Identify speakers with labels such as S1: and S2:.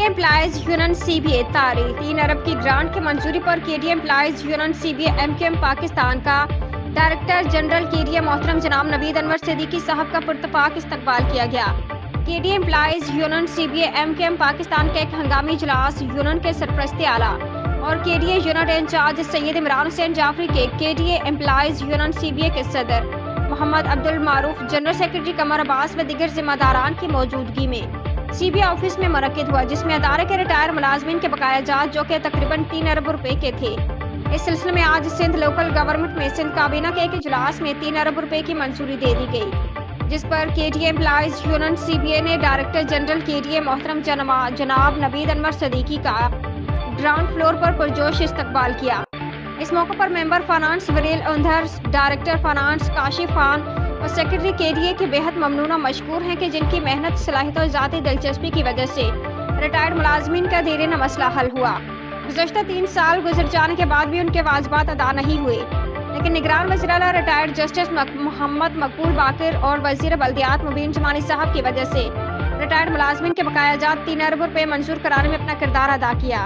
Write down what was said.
S1: KDA employees union CBA तारीख 3 अरब की grant की मंजूरी पर KDA employees union CBA MKM Pakistan का डायरेक्टर जनरल केडीए मोहतरम जनाब नवीद अनवर सिद्दीकी साहब का पुरतफाक इस्तकबाल किया गया। KDA employees union CBA MKM Pakistan के एक हंगामी इजलास यूनियन के सरपरस्ती आला और KDA unit incharge Syed Imran Hussain Jafri के केडीए एम्प्लॉइज यूनियन सीबीए के सदर मोहम्मद अब्दुल मारूफ, जनरल सेक्रेटरी कमर अब्बास व दीगर जिम्मेदारान की मौजूदगी में सीबीए ऑफिस में मुनक्किद हुआ, जिसमें अदारे के रिटायर मुलाजमीन के बकाया जात जो कि तकरीबन 3 अरब रुपए के थे। इस सिलसिले में आज सिंध लोकल गवर्नमेंट में सिंध काबीना के एक इजलास में 3 अरब रुपए की मंजूरी दे दी गई, जिस पर केडीए एम्प्लॉइज यूनियन सीबीए ने डायरेक्टर जनरल केडीए मोहतरम जनाब नवीद अनवर सिद्दीकी का ग्राउंड फ्लोर पर पुरजोश इस्तकबाल किया। इस मौके पर मेंबर फाइनेंस वरील अंधर, डायरेक्टर फाइनेंस काशिफ खान और सेक्रेटरी केडीए के बेहद ममनून और मशकूर हैं कि जिनकी मेहनत, सलाहियत और ज़ाती दिलचस्पी की वजह से रिटायर्ड मुलाजमीन का धीरे न मसला हल हुआ। गुज़श्ता 3 साल गुजर जाने के बाद भी उनके वाजिबात अदा नहीं हुए, लेकिन निगरान वज़ीर आला रिटायर्ड जस्टिस मोहम्मद मकबूल बाकिर और वज़ीर बल्दियात मुबीन जमानी साहब की वजह से रिटायर्ड मुलाजमीन के बकाया जात 3 अरब रुपए मंजूर कराने में अपना किरदार अदा किया।